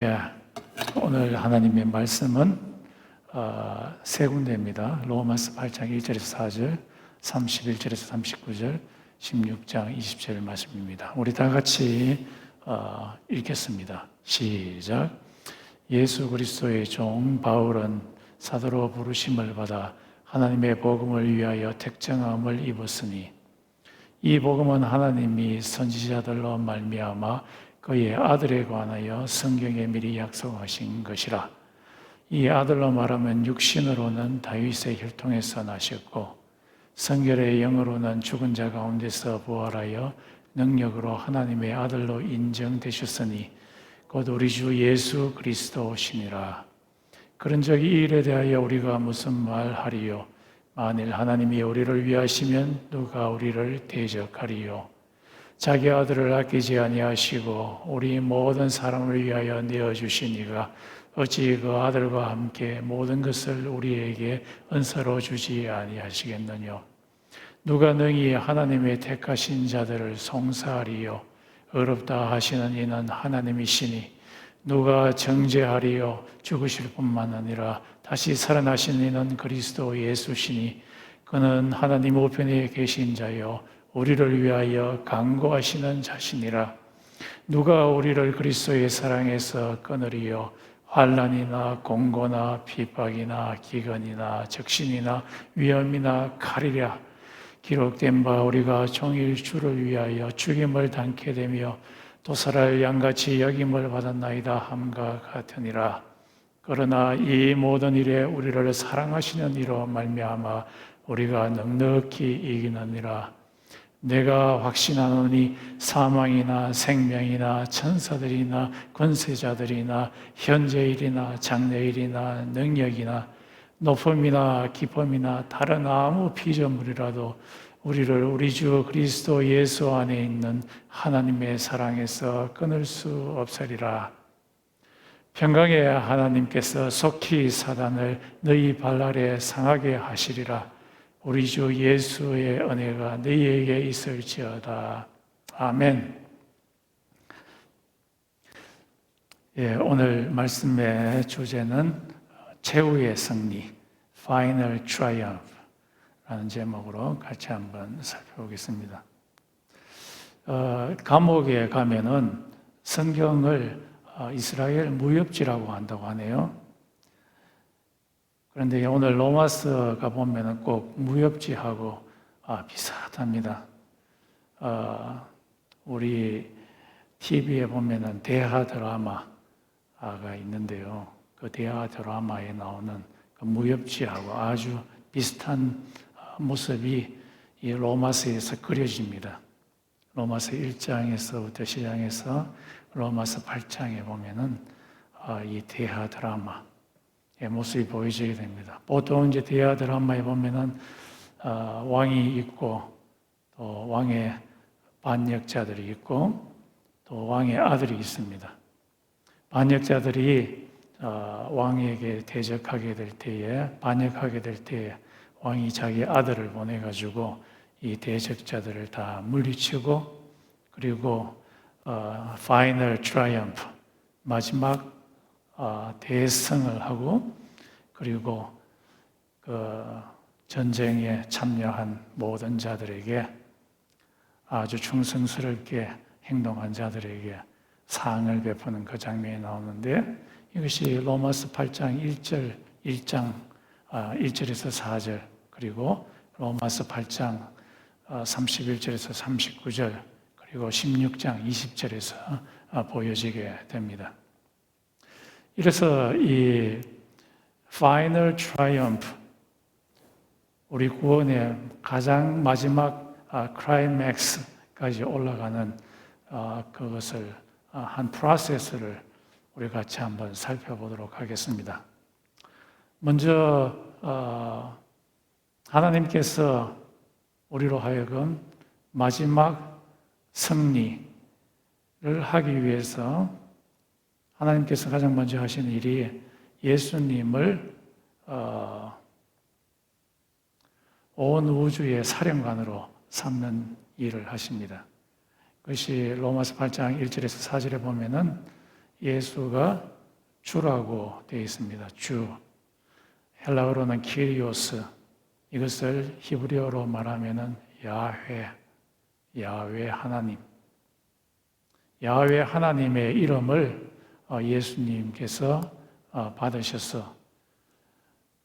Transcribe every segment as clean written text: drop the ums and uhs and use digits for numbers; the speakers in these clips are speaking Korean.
예, 오늘 하나님의 말씀은 세 군데입니다. 로마서 8장 1절에서 4절, 31절에서 39절, 16장 20절 말씀입니다. 우리 다 같이 읽겠습니다. 시작. 예수 그리스도의 종 바울은 사도로 부르심을 받아 하나님의 복음을 위하여 택정함을 입었으니 이 복음은 하나님이 선지자들로 말미암아 그의 아들에 관하여 성경에 미리 약속하신 것이라. 이 아들로 말하면 육신으로는 다윗의 혈통에서 나셨고 성결의 영으로는 죽은 자 가운데서 부활하여 능력으로 하나님의 아들로 인정되셨으니 곧 우리 주 예수 그리스도시니라. 그런즉 이 일에 대하여 우리가 무슨 말하리요? 만일 하나님이 우리를 위하시면 누가 우리를 대적하리요? 자기 아들을 아끼지 아니하시고 우리 모든 사람을 위하여 내어주시니가 어찌 그 아들과 함께 모든 것을 우리에게 은사로 주지 아니하시겠느냐? 누가 능히 하나님의 택하신 자들을 송사하리요? 어렵다 하시는 이는 하나님이시니 누가 정죄하리요? 죽으실 뿐만 아니라 다시 살아나신 이는 그리스도 예수시니 그는 하나님 우편에 계신 자요 우리를 위하여 간구하시는 자시니라. 누가 우리를 그리스도의 사랑에서 끊으리요? 환난이나 공고나 핍박이나 기근이나 적신이나 위험이나 칼이랴. 기록된 바 우리가 종일 주를 위하여 죽임을 당케 되며 도살할 양같이 여김을 받았나이다 함과 같으니라. 그러나 이 모든 일에 우리를 사랑하시는 이로 말미암아 우리가 넉넉히 이기느니라. 내가 확신하노니 사망이나 생명이나 천사들이나 권세자들이나 현재일이나 장래일이나 능력이나 높음이나 깊음이나 다른 아무 피조물이라도 우리를 우리 주 그리스도 예수 안에 있는 하나님의 사랑에서 끊을 수 없으리라. 평강의 하나님께서 속히 사단을 너희 발 아래 상하게 하시리라. 우리 주 예수의 은혜가 너희에게 있을지어다. 아멘. 예, 오늘 말씀의 주제는 최후의 승리, Final Triumph 라는 제목으로 같이 한번 살펴보겠습니다. 감옥에 가면은 성경을 이스라엘 무협지라고 한다고 하네요. 그런데 오늘 로마서가 보면은 꼭 무협지하고 비슷합니다. 우리 TV에 보면은 대하 드라마가 있는데요. 그 대하 드라마에 나오는 그 무협지하고 아주 비슷한 모습이 이 로마서에서 그려집니다. 로마서 1장에서부터 시작해서 로마서 8장에 보면은 이 대하 드라마 모습이 보여지게 됩니다. 보통 이제 대하 드라마에 보면은 왕이 있고 또 왕의 반역자들이 있고 또 왕의 아들이 있습니다. 반역자들이 왕에게 대적하게 될 때에 반역하게 될 때에 왕이 자기 아들을 보내가지고 이 대적자들을 다 물리치고 그리고 Final Triumph 마지막 대승을 하고 그리고 그 전쟁에 참여한 모든 자들에게 아주 충성스럽게 행동한 자들에게 상을 베푸는 그 장면이 나오는데 이것이 로마서 8장 1장 1절에서 4절 그리고 로마서 8장 31절에서 39절 그리고 16장 20절에서 보여지게 됩니다. 이래서 이 Final Triumph, 우리 구원의 가장 마지막 클라이맥스까지 올라가는 그것을 한 프로세스를 우리 같이 한번 살펴보도록 하겠습니다. 먼저 하나님께서 우리로 하여금 마지막 승리를 하기 위해서 하나님께서 가장 먼저 하시는 일이 예수님을 온 우주의 사령관으로 삼는 일을 하십니다. 그것이 로마서 8장 1절에서 4절에 보면은 예수가 주라고 되어 있습니다. 주. 헬라어로는 키리오스. 이것을 히브리어로 말하면은 야훼 하나님. 야훼 하나님의 이름을 예수님께서 받으셔서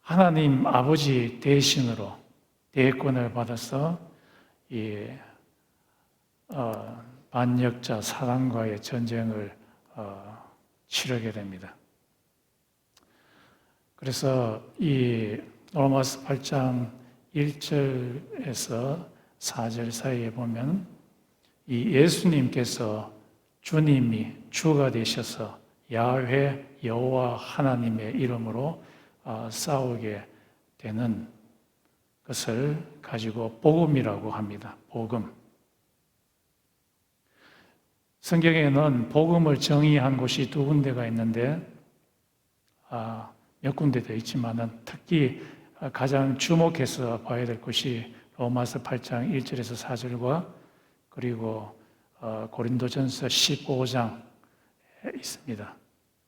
하나님 아버지 대신으로 대권을 받아서 이 반역자 사단과의 전쟁을 치르게 됩니다. 그래서 이 로마서 8장 1절에서 4절 사이에 보면 이 예수님께서 주님이 주가 되셔서 야훼 여호와 하나님의 이름으로 싸우게 되는 것을 가지고 복음이라고 합니다. 복음. 성경에는 복음을 정의한 곳이 두 군데가 있는데 몇 군데 되어 있지만은 특히 가장 주목해서 봐야 될 것이 로마서 8장 1절에서 4절과 그리고 고린도전서 15장에 있습니다.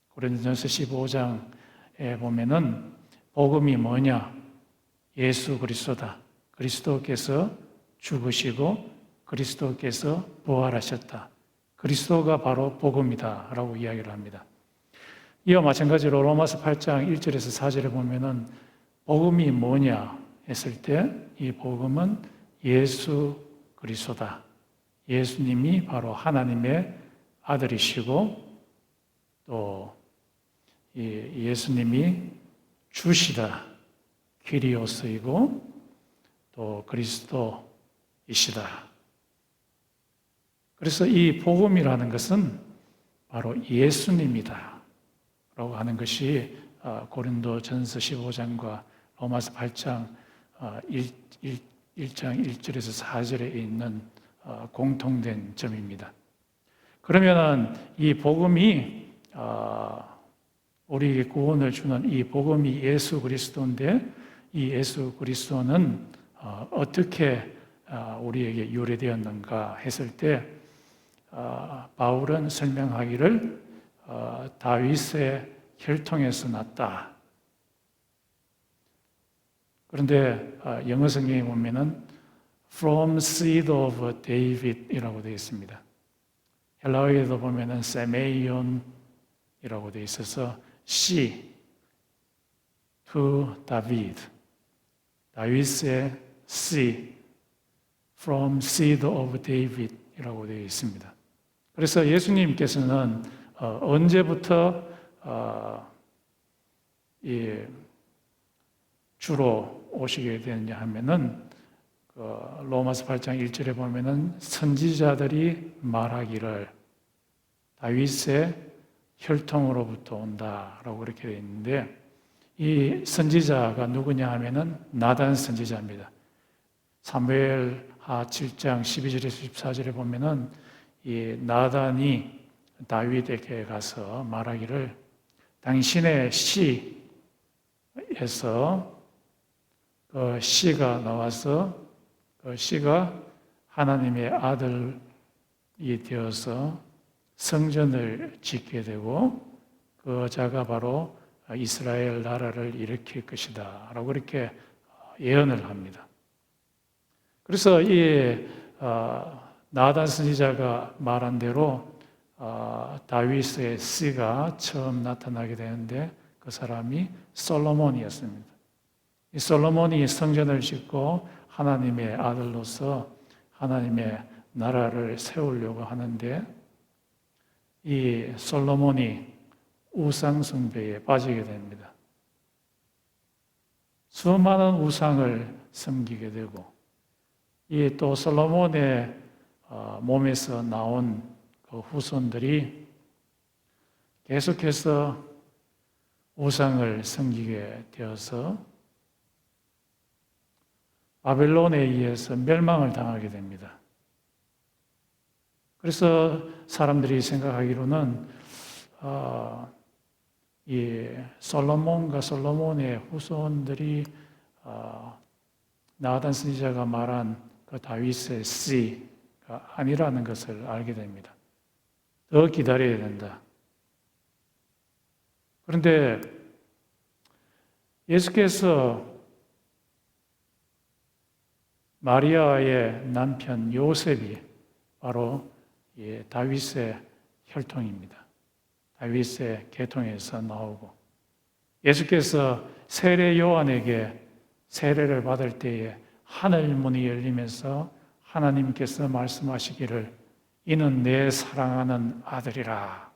고린도전서 15장에 보면은 복음이 뭐냐? 예수 그리스도다. 그리스도께서 죽으시고 그리스도께서 부활하셨다. 그리스도가 바로 복음이다 라고 이야기를 합니다. 이와 마찬가지로 로마서 8장 1절에서 4절에 보면은 복음이 뭐냐 했을 때 이 복음은 예수 그리스도다. 예수님이 바로 하나님의 아들이시고 또 예수님이 주시다. 키리오스이고 또 그리스도이시다. 그래서 이 복음이라는 것은 바로 예수님이다 라고 하는 것이 고린도전서 15장과 로마서 8장 1장 1절에서 4절에 있는 공통된 점입니다. 그러면 이 복음이 우리에게 구원을 주는 이 복음이 예수 그리스도인데 이 예수 그리스도는 어떻게 우리에게 유래되었는가 했을 때 바울은 설명하기를 다윗의 혈통에서 났다. 그런데 영어 성경에 보면은 from seed of David이라고 되어 있습니다. 헬라어에도 보면은 세메이온이라고 되어 있어서 C to David, 다윗의 C from seed of David이라고 되어 있습니다. 그래서 예수님께서는 언제부터 주로 오시게 되느냐 하면은 로마서 8장 1절에 보면은 선지자들이 말하기를 다윗의 혈통으로부터 온다라고 그렇게 되어 있는데 이 선지자가 누구냐 하면은 나단 선지자입니다. 사무엘하 7장 12절에서 14절에 보면은 이 나단이 다윗에게 가서 말하기를 당신의 씨에서 그 씨가 나와서 그 씨가 하나님의 아들이 되어서 성전을 짓게 되고 그 자가 바로 이스라엘 나라를 일으킬 것이다 라고 그렇게 예언을 합니다. 그래서 이 나단 선지자가 말한 대로 다윗의 씨가 처음 나타나게 되는데 그 사람이 솔로몬이었습니다. 이 솔로몬이 성전을 짓고 하나님의 아들로서 하나님의 나라를 세우려고 하는데 이 솔로몬이 우상 숭배에 빠지게 됩니다. 수많은 우상을 섬기게 되고 이 또 솔로몬의 몸에서 나온 그 후손들이 계속해서 우상을 섬기게 되어서 바벨론에 의해서 멸망을 당하게 됩니다. 그래서 사람들이 생각하기로는 이 솔로몬과 솔로몬의 후손들이 나단 선지자가 말한 그 다윗의 씨가 아니라는 것을 알게 됩니다. 더 기다려야 된다. 그런데 예수께서 마리아의 남편 요셉이 바로 다윗의 혈통입니다. 다윗의 계통에서 나오고, 예수께서 세례 요한에게 세례를 받을 때에 하늘 문이 열리면서 하나님께서 말씀하시기를 이는 내 사랑하는 아들이라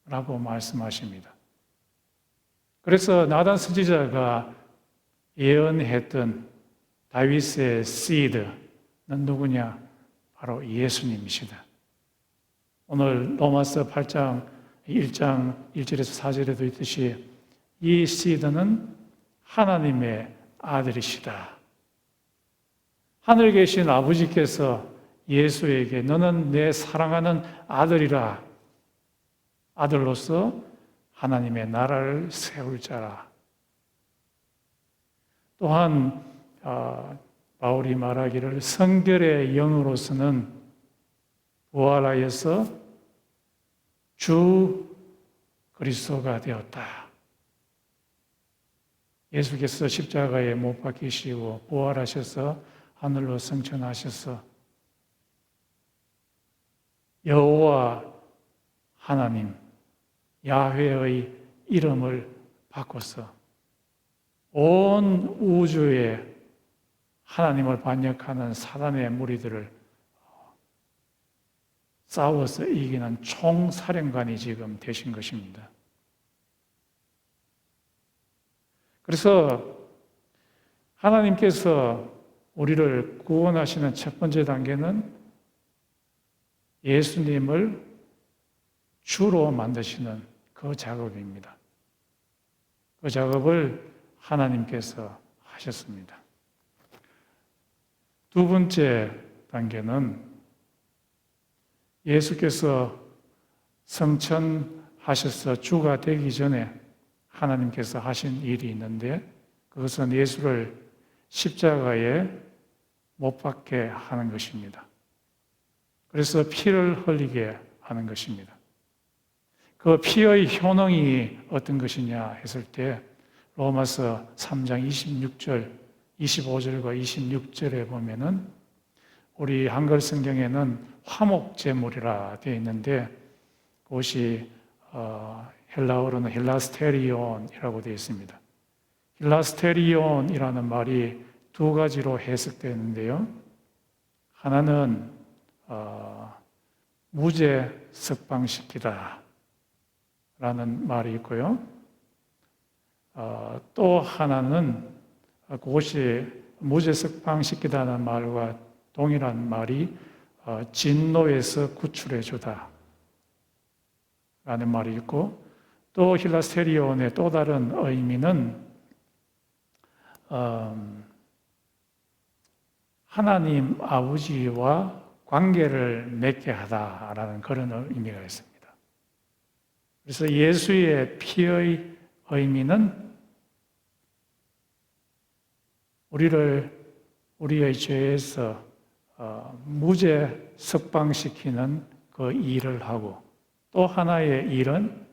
라고 말씀하십니다. 그래서 나단 선지자가 예언했던 다윗의 시드는 누구냐? 바로 예수님이시다. 오늘 로마서 8장 1장 1절에서 4절에도 있듯이 이 시드는 하나님의 아들이시다. 하늘에 계신 아버지께서 예수에게 너는 내 사랑하는 아들이라, 아들로서 하나님의 나라를 세울 자라. 또한 바울이 말하기를 성결의 영으로서는 부활하여서 주 그리스도가 되었다. 예수께서 십자가에 못 박히시고 부활하셔서 하늘로 승천하셔서 여호와 하나님 야훼의 이름을 바꿔서 온 우주에 하나님을 반역하는 사단의 무리들을 싸워서 이기는 총사령관이 지금 되신 것입니다. 그래서 하나님께서 우리를 구원하시는 첫 번째 단계는 예수님을 주로 만드시는 그 작업입니다. 그 작업을 하나님께서 하셨습니다. 두 번째 단계는 예수께서 성천하셔서 주가 되기 전에 하나님께서 하신 일이 있는데, 그것은 예수를 십자가에 못 박게 하는 것입니다. 그래서 피를 흘리게 하는 것입니다. 그 피의 효능이 어떤 것이냐 했을 때 로마서 3장 26절, 25절과 26절에 보면은 우리 한글 성경에는 화목제물이라 되어 있는데 그것이 헬라어로는 힐라스테리온이라고 되어 있습니다. 힐라스테리온이라는 말이 두 가지로 해석되는데요. 하나는 무죄 석방시키다 라는 말이 있고요. 또 하나는 그것이 무죄 석방시키다는 말과 동일한 말이 진노에서 구출해 주다 라는 말이 있고, 또 힐라스테리온의 또 다른 의미는 하나님 아버지와 관계를 맺게 하다라는 그런 의미가 있습니다. 그래서 예수의 피의 의미는 우리의 죄에서 무죄 석방시키는 그 일을 하고, 또 하나의 일은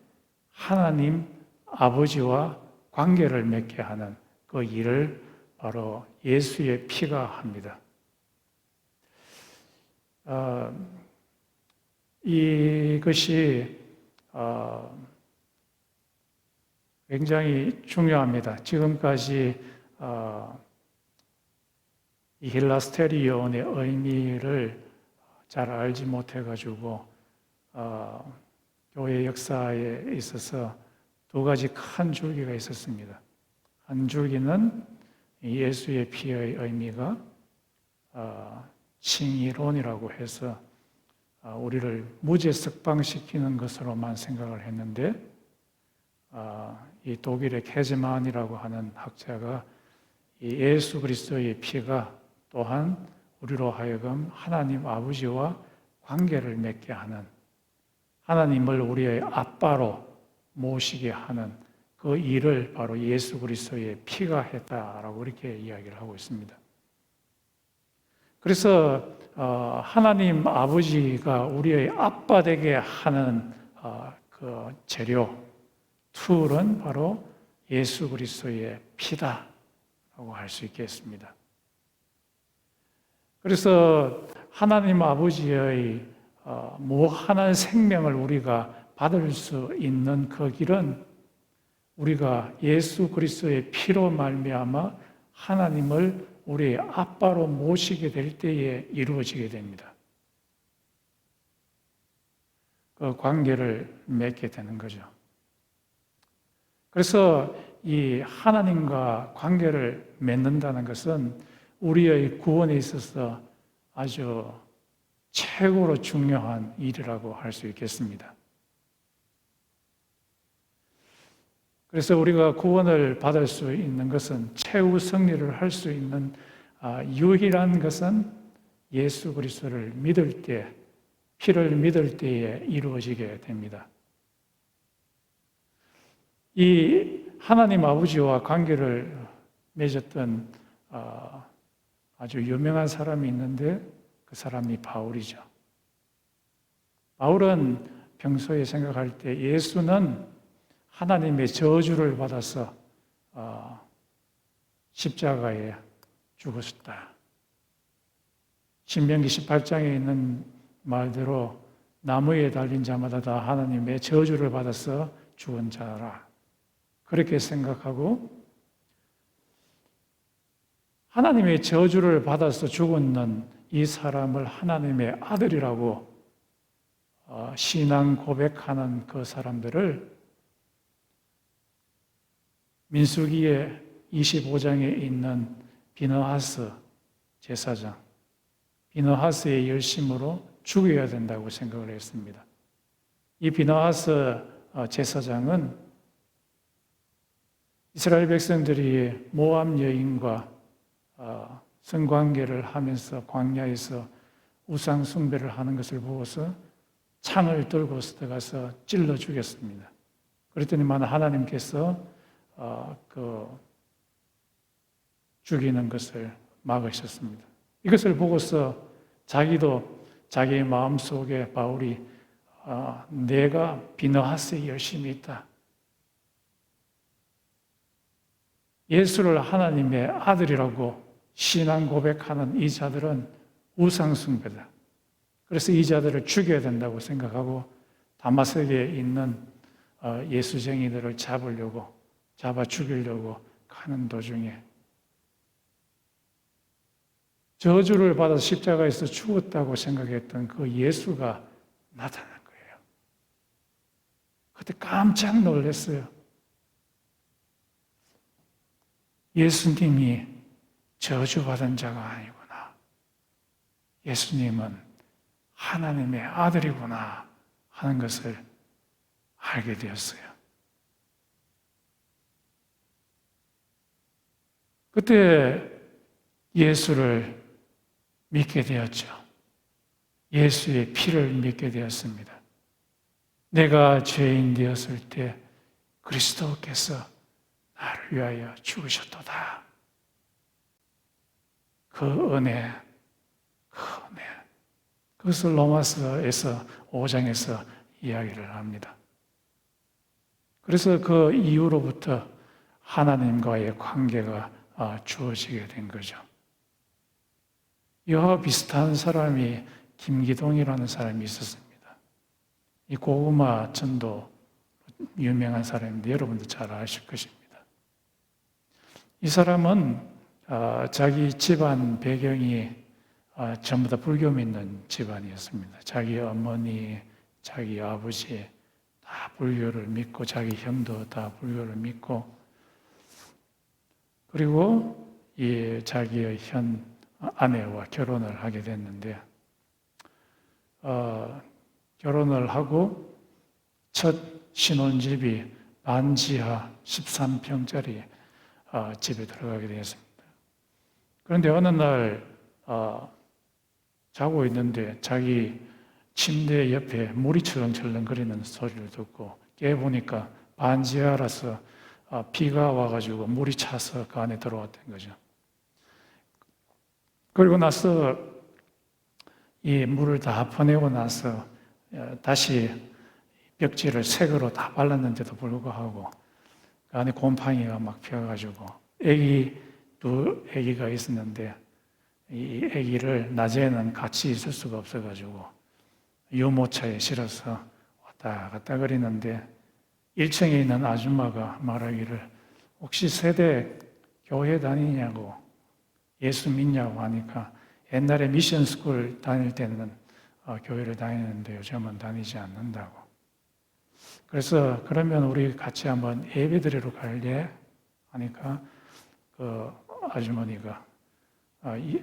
하나님 아버지와 관계를 맺게 하는 그 일을 바로 예수의 피가 합니다. 이것이 굉장히 중요합니다. 지금까지 이 힐라스테리온의 의미를 잘 알지 못해가지고 교회 역사에 있어서 두 가지 큰 줄기가 있었습니다. 한 줄기는 예수의 피의 의미가 칭의론이라고 해서 우리를 무죄 석방시키는 것으로만 생각을 했는데, 이 독일의 케즈만이라고 하는 학자가 이 예수 그리스도의 피가 또한 우리로 하여금 하나님 아버지와 관계를 맺게 하는, 하나님을 우리의 아빠로 모시게 하는 그 일을 바로 예수 그리스도의 피가 했다라고 이렇게 이야기를 하고 있습니다. 그래서 하나님 아버지가 우리의 아빠 되게 하는 그 재료, 툴은 바로 예수 그리스도의 피다라고 할 수 있겠습니다. 그래서 하나님 아버지의 무한한 생명을 우리가 받을 수 있는 그 길은 우리가 예수 그리스도의 피로 말미암아 하나님을 우리의 아빠로 모시게 될 때에 이루어지게 됩니다. 그 관계를 맺게 되는 거죠. 그래서 이 하나님과 관계를 맺는다는 것은 우리의 구원에 있어서 아주 최고로 중요한 일이라고 할 수 있겠습니다. 그래서 우리가 구원을 받을 수 있는 것은 최후 승리를 할 수 있는 유일한 것은 예수 그리스도를 믿을 때, 피를 믿을 때에 이루어지게 됩니다. 이 하나님 아버지와 관계를 맺었던 아주 유명한 사람이 있는데 그 사람이 바울이죠. 바울은 평소에 생각할 때 예수는 하나님의 저주를 받아서 십자가에 죽었다. 신명기 18장에 있는 말대로 나무에 달린 자마다 다 하나님의 저주를 받아서 죽은 자라. 그렇게 생각하고 하나님의 저주를 받아서 죽었는 이 사람을 하나님의 아들이라고 신앙 고백하는 그 사람들을 민수기의 25장에 있는 비느하스 제사장, 비느하스의 열심으로 죽여야 된다고 생각을 했습니다. 이 비느하스 제사장은 이스라엘 백성들이 모압 여인과 성관계를 하면서 광야에서 우상 숭배를 하는 것을 보고서 창을 들고 들어가서 찔러 죽였습니다. 그랬더니만 하나님께서 죽이는 것을 막으셨습니다. 이것을 보고서 자기도 자기의 마음속에 바울이 내가 비느하스의 열심이 있다. 예수를 하나님의 아들이라고 신앙 고백하는 이 자들은 우상 숭배다. 그래서 이 자들을 죽여야 된다고 생각하고 다마스크에 있는 예수쟁이들을 잡아 죽이려고 가는 도중에 저주를 받아서 십자가에서 죽었다고 생각했던 그 예수가 나타난 거예요. 그때 깜짝 놀랐어요. 예수님이 저주받은 자가 아니구나. 예수님은 하나님의 아들이구나 하는 것을 알게 되었어요. 그때 예수를 믿게 되었죠. 예수의 피를 믿게 되었습니다. 내가 죄인 되었을 때 그리스도께서 나를 위하여 죽으셨도다. 그 은혜. 그것을 로마서에서 5장에서 이야기를 합니다. 그래서 그 이후로부터 하나님과의 관계가 주어지게 된 거죠. 이와 비슷한 사람이 김기동이라는 사람이 있었습니다. 이 고구마 전도 유명한 사람인데 여러분도 잘 아실 것입니다. 이 사람은 자기 집안 배경이 전부 다 불교 믿는 집안이었습니다. 자기 어머니, 자기 아버지 다 불교를 믿고 자기 형도 다 불교를 믿고 그리고 이 자기의 현 아내와 결혼을 하게 됐는데 결혼을 하고 첫 신혼집이 반지하 13평짜리 집에 들어가게 되었습니다. 그런데 어느 날 자고 있는데 자기 침대 옆에 물이 철렁철렁거리는 소리를 듣고 깨보니까 반지하라서 비가 와가지고 물이 차서 그 안에 들어왔던 거죠. 그리고 나서 이 물을 다 퍼내고 나서 다시 역지를 색으로 다 발랐는데도 불구하고 그 안에 곰팡이가 막 피어가지고 두 아기가 있었는데 이 아기를 낮에는 같이 있을 수가 없어가지고 유모차에 실어서 왔다 갔다 거리는데 1층에 있는 아줌마가 말하기를 혹시 세대 교회 다니냐고 예수 믿냐고 하니까 옛날에 미션 스쿨 다닐 때는 교회를 다니는데 요즘은 다니지 않는다고. 그래서 그러면 우리 같이 한번 예배 드리러 갈래? 하니까 그 아주머니가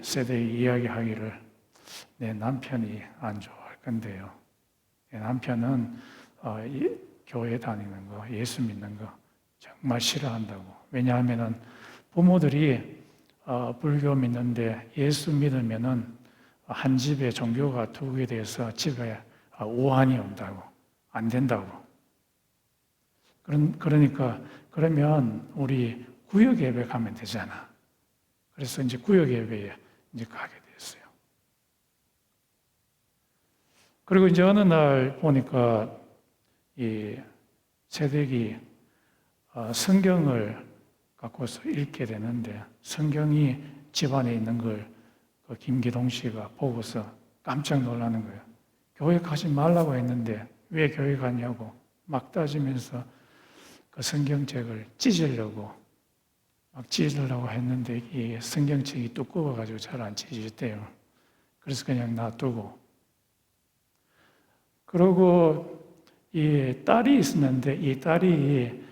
세대 이야기하기를 내 남편이 안 좋아할 건데요. 내 남편은 교회 다니는 거, 예수 믿는 거 정말 싫어한다고. 왜냐하면은 부모들이 불교 믿는데 예수 믿으면은 한 집에 종교가 두 개 돼서 집에 오한이 온다고. 안 된다고. 그러니까 그러면 우리 구역 예배 가면 되잖아. 그래서 이제 구역 예배에 이제 가게 됐어요. 그리고 이제 어느 날 보니까 이 새댁이 성경을 갖고서 읽게 되는데 성경이 집안에 있는 걸 그 김기동 씨가 보고서 깜짝 놀라는 거예요. 교회 가지 말라고 했는데 왜 교회 가냐고 막 따지면서 그 성경책을 찢으려고 했는데 이 성경책이 두꺼워가지고 잘 안 찢어졌대요. 그래서 그냥 놔두고 그러고 이 딸이 있었는데 이 딸이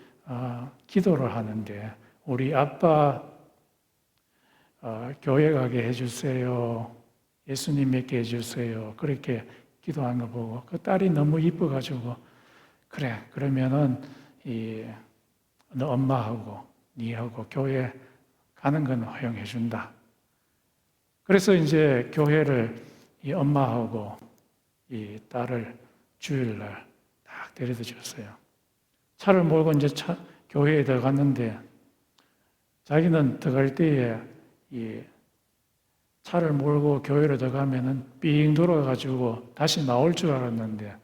기도를 하는데 우리 아빠 교회 가게 해주세요. 예수님 믿게 해주세요. 그렇게 기도하는 거 보고 그 딸이 너무 이뻐가지고 그래 그러면은 너 엄마하고 니하고 교회 가는 건 허용해 준다. 그래서 이제 교회를 이 엄마하고 이 딸을 주일날 딱 데려다 줬어요. 차를 몰고 이제 교회에 들어갔는데 자기는 들어갈 때에 이 차를 몰고 교회로 들어가면은 삥 돌아가지고 다시 나올 줄 알았는데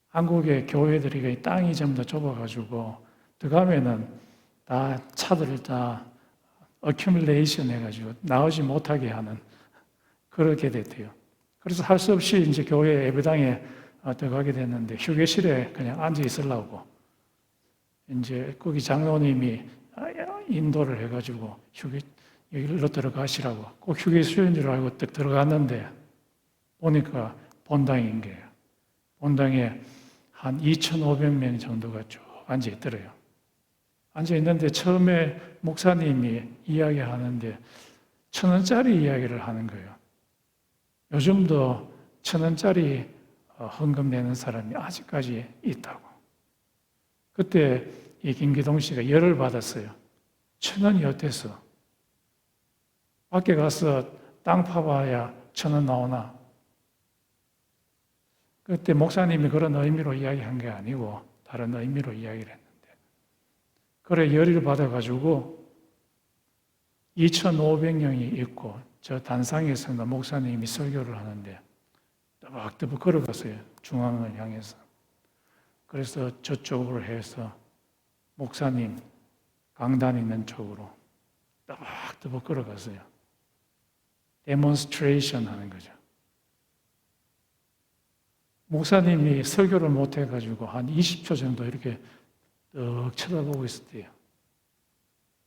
한국의 교회들이 땅이 좀 더 좁아가지고 들어가면은 다 차들을 다 어큐뮬레이션 해가지고 나오지 못하게 하는 그렇게 됐대요. 그래서 할 수 없이 이제 교회 예배당에 들어가게 됐는데 휴게실에 그냥 앉아 있으려고 이제 거기 장로님이 인도를 해가지고 여기로 들어가시라고 꼭 휴게실인 줄 알고 딱 들어갔는데 보니까 본당인 거예요. 본당에 한 2,500명 정도가 쭉 앉아 있더래요. 앉아 있는데 처음에 목사님이 이야기하는데 1,000원짜리 이야기를 하는 거예요. 요즘도 1,000원짜리 헌금 내는 사람이 아직까지 있다고. 그때 이 김기동 씨가 열을 받았어요. 1,000원이 어때서? 밖에 가서 땅 파봐야 1,000원 나오나? 그때 목사님이 그런 의미로 이야기한 게 아니고 다른 의미로 이야기를 했는데 그래 열을 받아가지고 2,500명이 있고 저 단상에서는 목사님이 설교를 하는데 뜨벅뜨벅 걸어갔어요. 중앙을 향해서. 그래서 저쪽으로 해서 목사님 강단 있는 쪽으로 뜨벅뜨벅 걸어갔어요. 데몬스트레이션 하는 거죠. 목사님이 설교를 못 해가지고 한 20초 정도 이렇게 딱 쳐다보고 있었대요.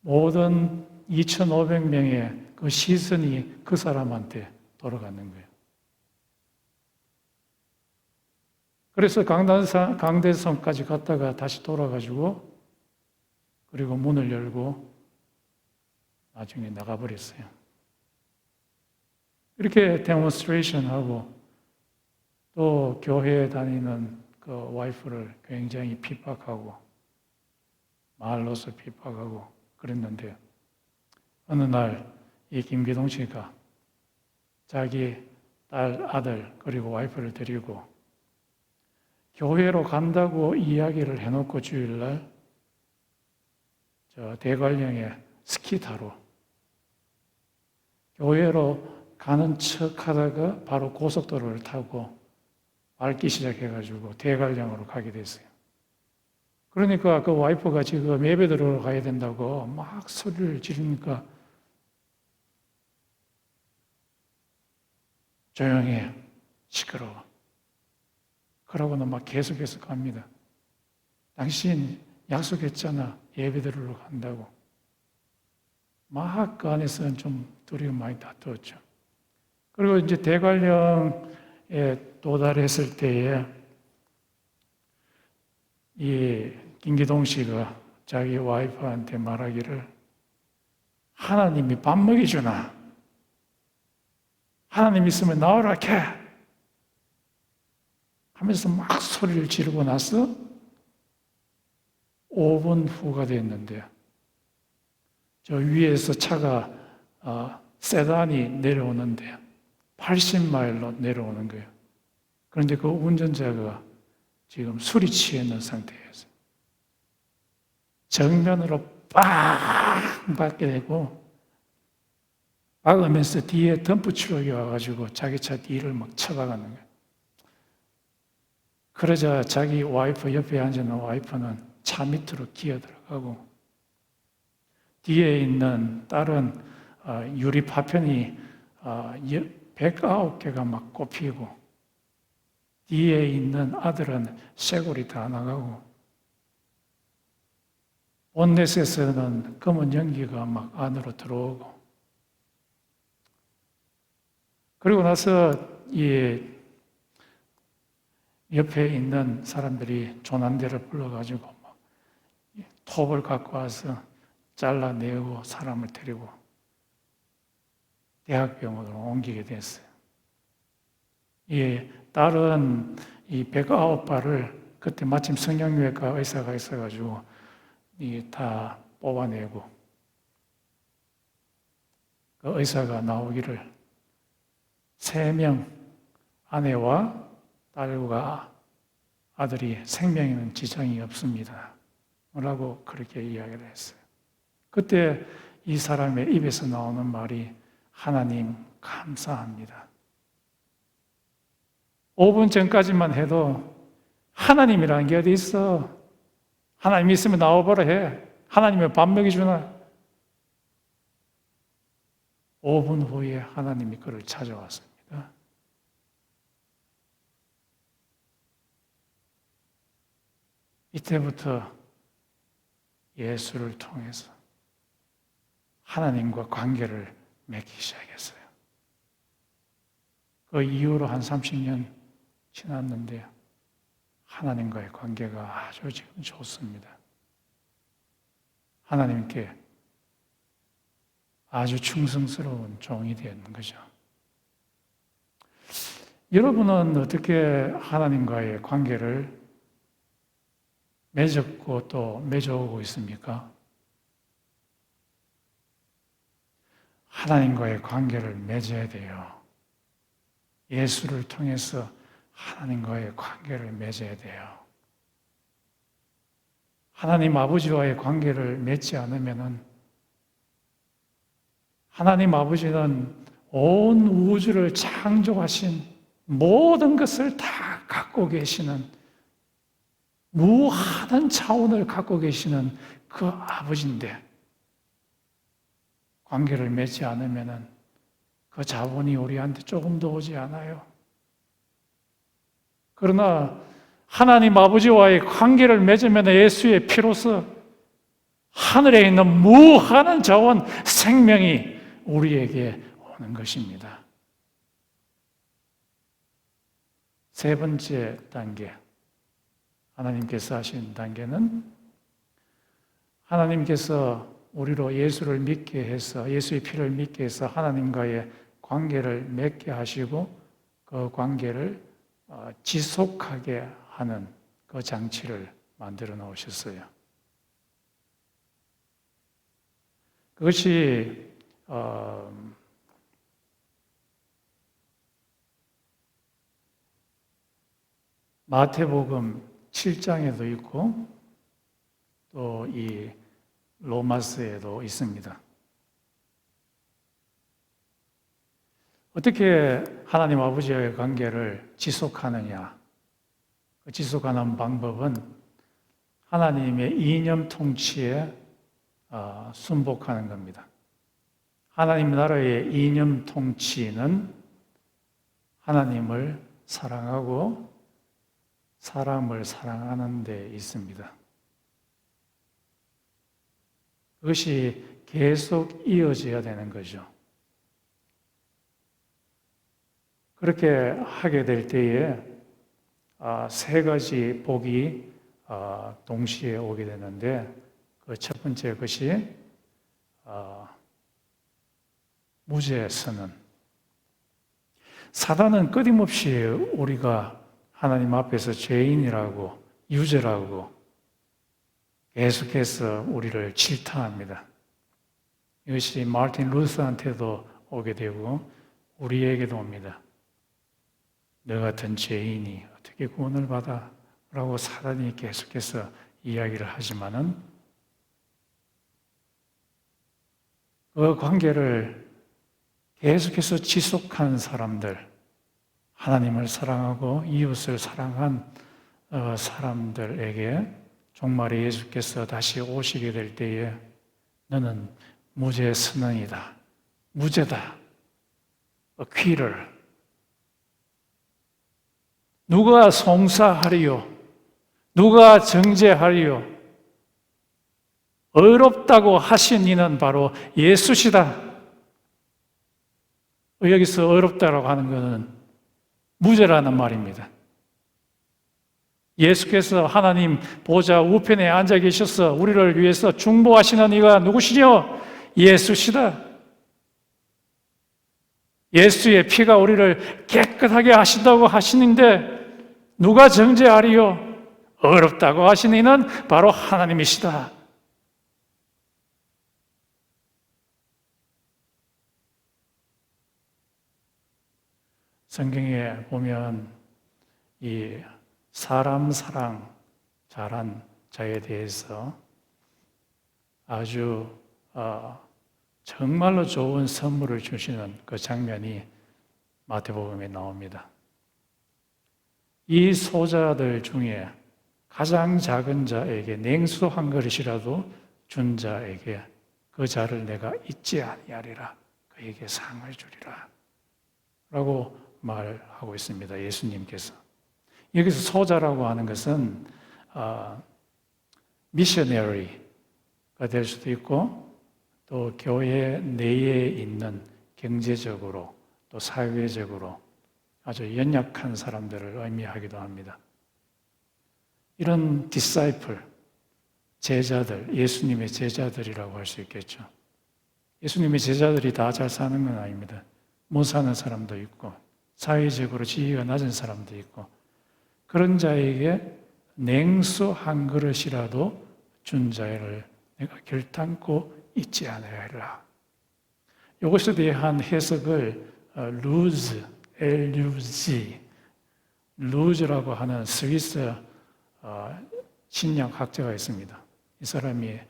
모든 2,500명의 그 시선이 그 사람한테 돌아가는 거예요. 그래서 강대성까지 갔다가 다시 돌아가지고 그리고 문을 열고 나중에 나가버렸어요. 이렇게 데몬스트레이션 하고 또 교회에 다니는 그 와이프를 굉장히 핍박하고 말로서 핍박하고 그랬는데 어느 날 이 김기동 씨가 자기 딸, 아들 그리고 와이프를 데리고 교회로 간다고 이야기를 해놓고 주일날 저 대관령에 스키 타러 교회로 가는 척 하다가 바로 고속도로를 타고 앓기 시작해가지고 대관령으로 가게 됐어요. 그러니까 그 와이프가 지금 예배 드리러 가야 된다고 막 소리를 지르니까 조용해, 시끄러워. 그러고는 막 계속해서 갑니다. 당신 약속했잖아, 예배 드리러 간다고. 막 그 안에서는 좀 둘이 많이 다투었죠. 그리고 이제 대관령에 도달했을 때에 이 김기동 씨가 자기 와이프한테 말하기를 하나님이 밥 먹여주나? 하나님 있으면 나오라 해! 하면서 막 소리를 지르고 나서 5분 후가 됐는데 저 위에서 차가 세단이 내려오는데 80마일로 내려오는 거예요. 그런데 그 운전자가 지금 술이 취해 있는 상태였어요. 정면으로 빵 받게 되고 박으면서 뒤에 덤프 트럭이 와가지고 자기 차 뒤를 막 쳐박았는 거예요. 그러자 자기 와이프 옆에 앉아있는 와이프는 차 밑으로 기어 들어가고 뒤에 있는 다른 유리 파편이 109개가 막 꼽히고 뒤에 있는 아들은 쇄골이 다 나가고 본넷에서는 검은 연기가 막 안으로 들어오고 그리고 나서 이 옆에 있는 사람들이 조난대를 불러가지고 막 톱을 갖고 와서 잘라내고 사람을 데리고 대학병원으로 옮기게 됐어요. 이 다른 이 109발을 그때 마침 성형외과 의사가 있어가지고 다 뽑아내고 그 의사가 나오기를 3명 아내와 딸과 아들이 생명에는 지장이 없습니다. 라고 그렇게 이야기를 했어요. 그때 이 사람의 입에서 나오는 말이 하나님 감사합니다. 5분 전까지만 해도 하나님이라는 게 어디 있어? 하나님 있으면 나와보라 해. 하나님의 밥 먹여주나? 5분 후에 하나님이 그를 찾아왔습니다. 이때부터 예수를 통해서 하나님과 관계를 맺기 시작했어요. 그 이후로 한 30년 지났는데 하나님과의 관계가 아주 지금 좋습니다. 하나님께 아주 충성스러운 종이 되는 거죠. 여러분은 어떻게 하나님과의 관계를 맺었고 또 맺어오고 있습니까? 하나님과의 관계를 맺어야 돼요. 예수를 통해서 하나님과의 관계를 맺어야 돼요. 하나님 아버지와의 관계를 맺지 않으면은 하나님 아버지는 온 우주를 창조하신 모든 것을 다 갖고 계시는 무한한 차원을 갖고 계시는 그 아버지인데 관계를 맺지 않으면은 그 자본이 우리한테 조금도 오지 않아요. 그러나 하나님 아버지와의 관계를 맺으면 예수의 피로서 하늘에 있는 무한한 자원 생명이 우리에게 오는 것입니다. 세 번째 단계, 하나님께서 하신 단계는 하나님께서 우리로 예수를 믿게 해서 예수의 피를 믿게 해서 하나님과의 관계를 맺게 하시고 그 관계를 지속하게 하는 그 장치를 만들어 놓으셨어요. 그것이 마태복음 7장에도 있고 또 이 로마서에도 있습니다. 어떻게 하나님 아버지와의 관계를 지속하느냐? 지속하는 방법은 하나님의 이념 통치에 순복하는 겁니다. 하나님 나라의 이념 통치는 하나님을 사랑하고 사람을 사랑하는 데 있습니다. 그것이 계속 이어져야 되는 거죠. 그렇게 하게 될 때에 세 가지 복이 동시에 오게 되는데, 그 첫 번째 것이 무죄 선언. 사단은 끊임없이 우리가 하나님 앞에서 죄인이라고, 유죄라고 계속해서 우리를 질타합니다. 이것이 마틴 루스한테도 오게 되고 우리에게도 옵니다. 너 같은 죄인이 어떻게 구원을 받아? 라고 사단이 계속해서 이야기를 하지만은 그 관계를 계속해서 지속한 사람들, 하나님을 사랑하고 이웃을 사랑한 사람들에게 종말에 예수께서 다시 오시게 될 때에 너는 무죄 선언이다, 무죄다, acquittal. 누가 송사하리요? 누가 정죄하리요? 어렵다고 하신 이는 바로 예수시다. 여기서 어렵다라고 하는 것은 무죄라는 말입니다. 예수께서 하나님 보좌 우편에 앉아 계셔서 우리를 위해서 중보하시는 이가 누구시죠? 예수시다. 예수의 피가 우리를 깨끗하게 하신다고 하시는데 누가 정죄하리요? 어렵다고 하시는 이는 바로 하나님이시다. 성경에 보면 이 사람 사랑 잘한 자에 대해서 아주 정말로 좋은 선물을 주시는 그 장면이 마태복음에 나옵니다. 이 소자들 중에 가장 작은 자에게 냉수 한 그릇이라도 준 자에게 그 자를 내가 잊지 아니하리라. 그에게 상을 주리라. 라고 말하고 있습니다. 예수님께서. 여기서 소자라고 하는 것은 미셔너리가 될 수도 있고 또 교회 내에 있는 경제적으로 또 사회적으로 아주 연약한 사람들을 의미하기도 합니다. 이런 디사이플, 제자들, 예수님의 제자들이라고 할 수 있겠죠. 예수님의 제자들이 다 잘 사는 건 아닙니다. 못 사는 사람도 있고 사회적으로 지위가 낮은 사람도 있고 그런 자에게 냉수 한 그릇이라도 준 자를 내가 결단코 잊지 않아야 하리라. 이것에 대한 해석을 루즈, L-U-Z, 루즈라고 하는 스위스 신약 학자가 있습니다. 이 사람이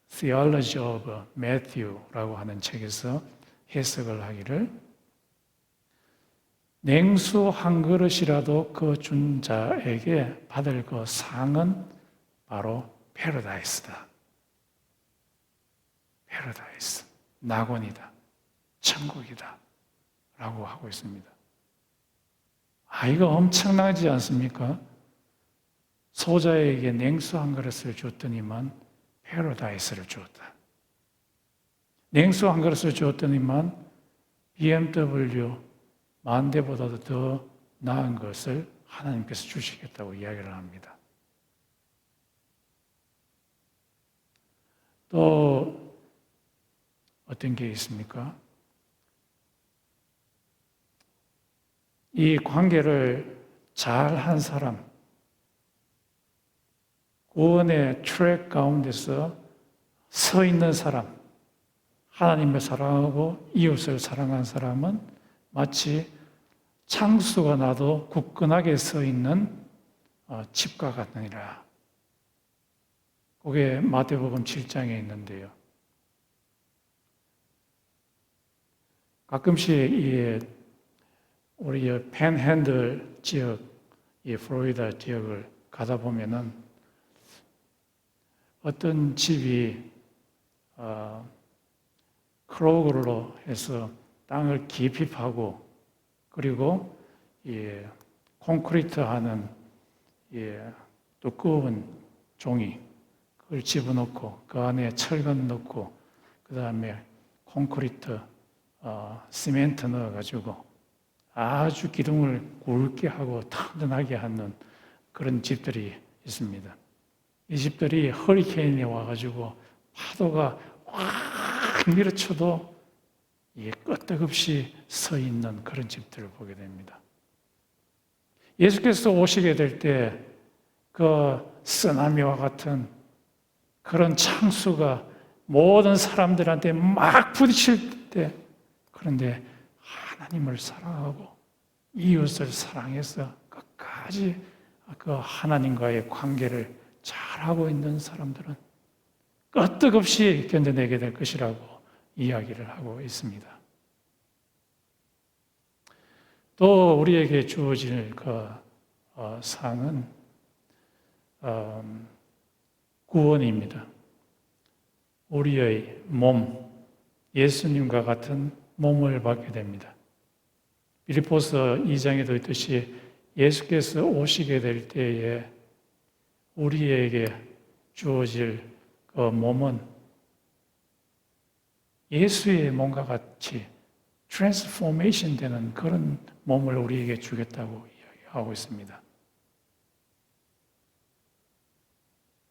Theology of Matthew라고 하는 책에서 해석을 하기를 냉수 한 그릇이라도 그 준 자에게 받을 그 상은 바로 패러다이스다. 패러다이스, 낙원이다, 천국이다 라고 하고 있습니다. 이거 엄청나지 않습니까? 소자에게 냉수 한 그릇을 줬더니만 패러다이스를 주었다. 냉수 한 그릇을 주었더니만 BMW 10,000대보다도 더 나은 것을 하나님께서 주시겠다고 이야기를 합니다. 또 어떤 게 있습니까? 이 관계를 잘한 사람, 구원의 트랙 가운데서 서 있는 사람, 하나님을 사랑하고 이웃을 사랑한 사람은 마치 창수가 나도 굳건하게 서 있는 집과 같느니라. 그게 마태복음 7장에 있는데요. 가끔씩 우리 팬핸들 지역 이 플로리다 지역을 가다 보면은 어떤 집이 크로그로 해서 땅을 깊이 파고 그리고 콘크리트 하는 두꺼운 종이 그걸 집어넣고 그 안에 철근 넣고 그 다음에 콘크리트, 시멘트 넣어가지고 아주 기둥을 굵게 하고 튼튼하게 하는 그런 집들이 있습니다. 이 집들이 허리케인이 와가지고 파도가 확 밀어쳐도 끄떡없이 서 있는 그런 집들을 보게 됩니다. 예수께서 오시게 될 때 그 쓰나미와 같은 그런 창수가 모든 사람들한테 막 부딪힐 때 그런데 하나님을 사랑하고 이웃을 사랑해서 끝까지 그 하나님과의 관계를 잘하고 있는 사람들은 끄떡없이 견뎌내게 될 것이라고 이야기를 하고 있습니다. 또 우리에게 주어질 그 상은 구원입니다. 우리의 몸, 예수님과 같은 몸을 받게 됩니다. 빌립보서 2장에도 있듯이 예수께서 오시게 될 때에 우리에게 주어질 그 몸은 예수의 몸과 같이 트랜스포메이션 되는 그런 몸을 우리에게 주겠다고 이야기하고 있습니다.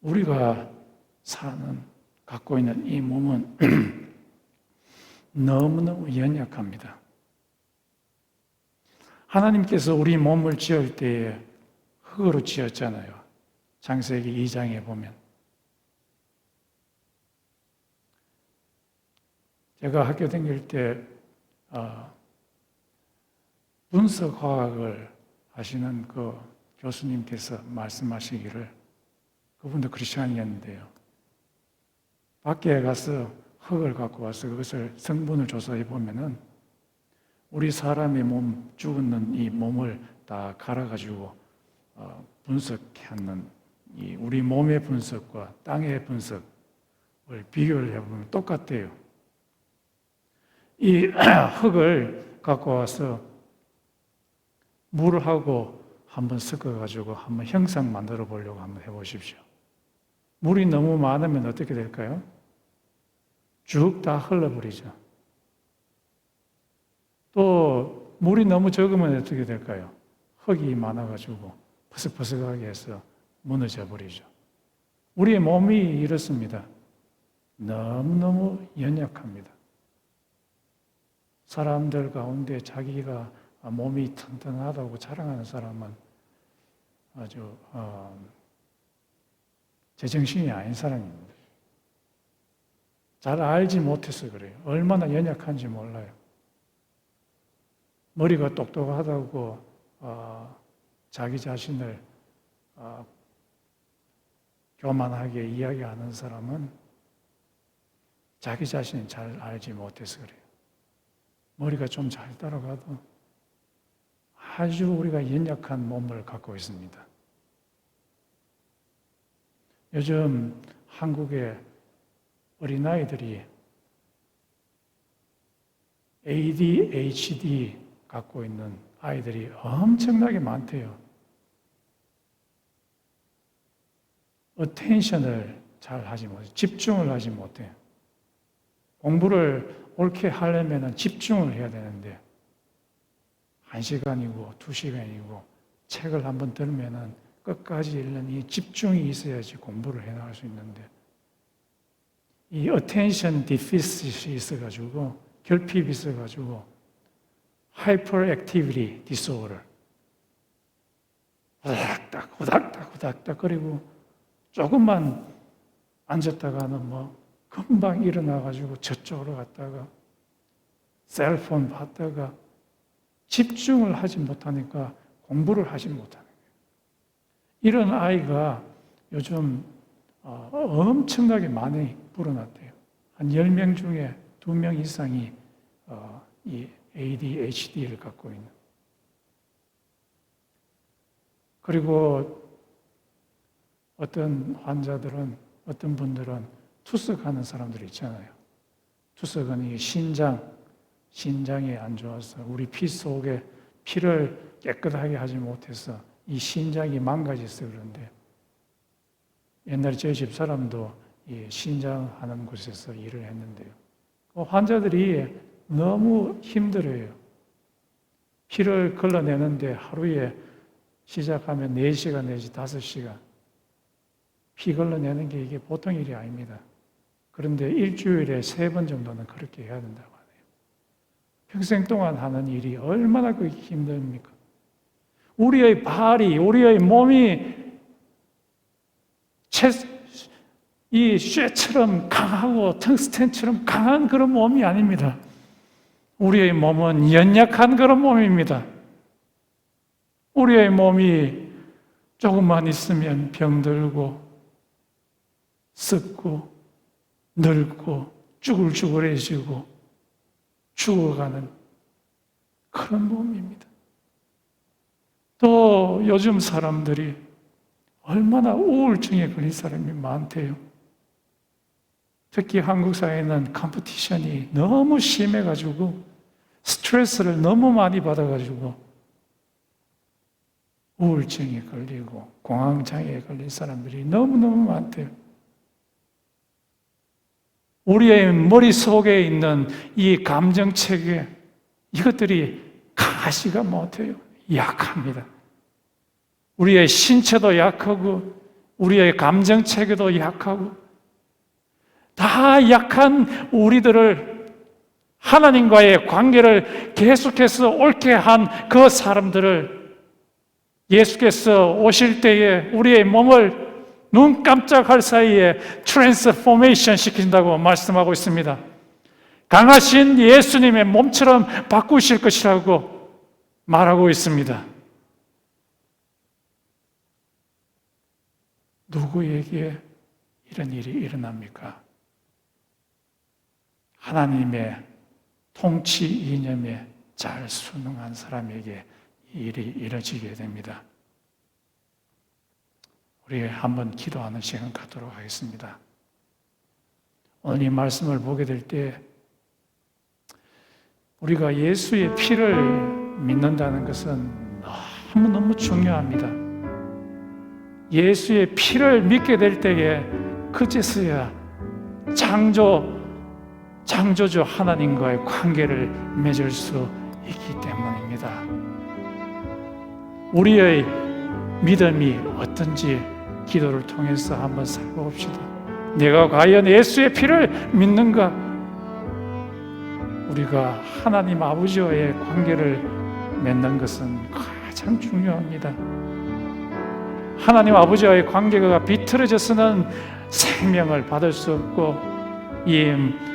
우리가 갖고 있는 이 몸은 너무너무 연약합니다. 하나님께서 우리 몸을 지을 때에 흙으로 지었잖아요. 창세기 2장에 보면. 제가 학교 다닐 때 분석화학을 하시는 그 교수님께서 말씀하시기를 그분도 크리스찬이었는데요. 밖에 가서 흙을 갖고 와서 그것을 성분을 조사해 보면은 우리 사람의 몸, 죽는 이 몸을 다 갈아가지고 분석하는 이 우리 몸의 분석과 땅의 분석을 비교를 해보면 똑같대요. 이 흙을 갖고 와서 물하고 한번 섞어가지고 한번 형상 만들어 보려고 한번 해보십시오. 물이 너무 많으면 어떻게 될까요? 쭉 다 흘러버리죠. 또 물이 너무 적으면 어떻게 될까요? 흙이 많아가지고 퍼석퍼석하게 해서 무너져 버리죠. 우리의 몸이 이렇습니다. 너무너무 연약합니다. 사람들 가운데 자기가 몸이 튼튼하다고 자랑하는 사람은 아주 제정신이 아닌 사람입니다. 잘 알지 못해서 그래요. 얼마나 연약한지 몰라요. 머리가 똑똑하다고 자기 자신을 교만하게 이야기하는 사람은 자기 자신을 잘 알지 못해서 그래요. 머리가 좀 잘 따라가도 아주 우리가 연약한 몸을 갖고 있습니다. 요즘 한국의 어린아이들이 ADHD 갖고 있는 아이들이 엄청나게 많대요. 어텐션을 잘 하지 못해요. 집중을 하지 못해요. 공부를 옳게 하려면 집중을 해야 되는데 1시간이고 2시간이고 책을 한번 들으면 끝까지 읽는 이 집중이 있어야지 공부를 해나갈 수 있는데 이 attention deficit이 있어가지고 결핍이 있어가지고 hyperactivity disorder 후닥닥 거리고 조금만 앉았다가는 뭐 금방 일어나가지고 저쪽으로 갔다가 셀폰 봤다가 집중을 하지 못하니까 공부를 하지 못하는 거예요. 이런 아이가 요즘 엄청나게 많이 불어났대요. 한 10명 중에 2명 이상이 이 ADHD를 갖고 있는. 그리고 어떤 환자들은, 어떤 분들은 투석하는 사람들이 있잖아요. 투석은 이 신장이 안 좋아서 우리 피 속에 피를 깨끗하게 하지 못해서 이 신장이 망가져서 그런데, 옛날에 저희 집 사람도 이 신장하는 곳에서 일을 했는데요. 그 환자들이 너무 힘들어요. 피를 걸러내는데 하루에 시작하면 4시간 내지 5시간. 피 걸러내는 게 이게 보통 일이 아닙니다. 그런데 일주일에 3번 정도는 그렇게 해야 된다고 하네요. 평생 동안 하는 일이 얼마나 그게 힘듭니까? 우리의 발이, 우리의 몸이 이 쇠처럼 강하고 텅스텐처럼 강한 그런 몸이 아닙니다. 우리의 몸은 연약한 그런 몸입니다. 우리의 몸이 조금만 있으면 병들고 썩고 늙고 쭈글쭈글해지고 죽어가는 그런 몸입니다. 또 요즘 사람들이 얼마나 우울증에 걸린 사람이 많대요. 특히 한국 사회는 컴피티션이 너무 심해가지고 스트레스를 너무 많이 받아가지고 우울증에 걸리고 공황장애에 걸린 사람들이 너무너무 많대요. 우리의 머릿속에 있는 이 감정체계, 이것들이 강하지가 못해요. 약합니다. 우리의 신체도 약하고 우리의 감정체계도 약하고 다 약한 우리들을, 하나님과의 관계를 계속해서 옳게 한 그 사람들을 예수께서 오실 때에 우리의 몸을 눈 깜짝할 사이에 트랜스포메이션 시킨다고 말씀하고 있습니다. 강하신 예수님의 몸처럼 바꾸실 것이라고 말하고 있습니다. 누구에게 이런 일이 일어납니까? 하나님의 통치 이념에 잘 순응한 사람에게 이 일이 이루어지게 됩니다. 우리 한번 기도하는 시간 갖도록 하겠습니다. 오늘 이 말씀을 보게 될 때 우리가 예수의 피를 믿는다는 것은 너무너무 중요합니다. 예수의 피를 믿게 될 때에 그제서야 창조주 하나님과의 관계를 맺을 수 있기 때문입니다. 우리의 믿음이 어떤지 기도를 통해서 한번 살펴봅시다. 내가 과연 예수의 피를 믿는가? 우리가 하나님 아버지와의 관계를 맺는 것은 가장 중요합니다. 하나님 아버지와의 관계가 비틀어져서는 생명을 받을 수 없고 이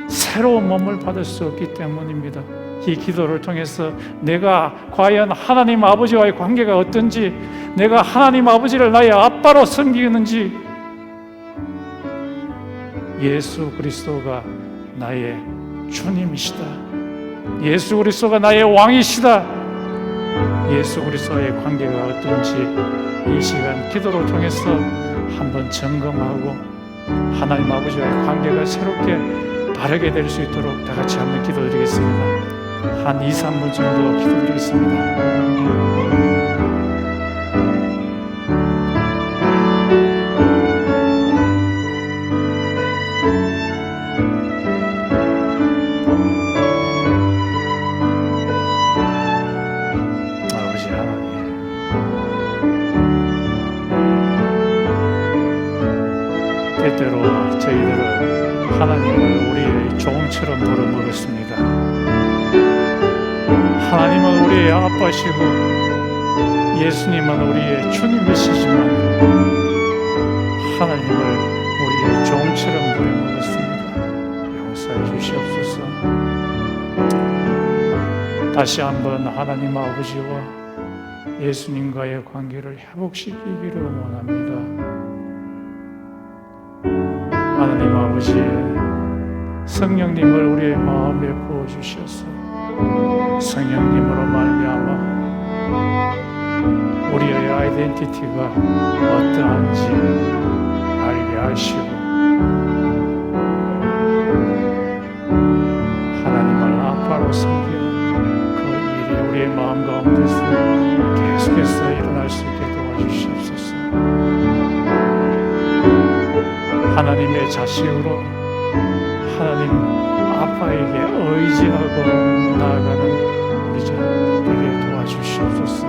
새로운 몸을 받을 수 없기 때문입니다. 이 기도를 통해서 내가 과연 하나님 아버지와의 관계가 어떤지, 내가 하나님 아버지를 나의 아빠로 섬기는지, 예수 그리스도가 나의 주님이시다, 예수 그리스도가 나의 왕이시다, 예수 그리스도와의 관계가 어떤지 이 시간 기도를 통해서 한번 점검하고 하나님 아버지와의 관계가 새롭게 바르게 될 수 있도록 다 같이 한번 기도드리겠습니다. 한 2, 3분 정도 기도드리겠습니다. 때때로 저희들은 하나님을 우리의 종처럼 부려먹었습니다. 하나님은 우리의 아빠시고 예수님은 우리의 주님이시지만 하나님을 우리의 종처럼 부려먹었습니다. 용서해 주시옵소서. 다시 한번 하나님 아버지와 예수님과의 관계를 회복시키기를 원합니다. 하나님 아버지, 성령님을 우리의 마음에 부어주셔서 성령님으로 말미암아 우리의 아이덴티티가 어떠한지 알게 하시고 하나님을 아빠로 섬기는 그 일이 우리의 마음 가운데서 계속해서 일어날 수 있게 도와주시옵소서. 하나님의 자식으로 하나님 아빠에게 의지하고 나아가는 우리 자녀들에게 도와주시옵소서.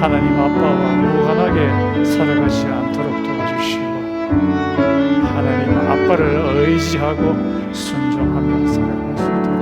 하나님 아빠와 무관하게 살아가지 않도록 도와주시고 하나님 아빠를 의지하고 순종하며 살아갈 수 있도록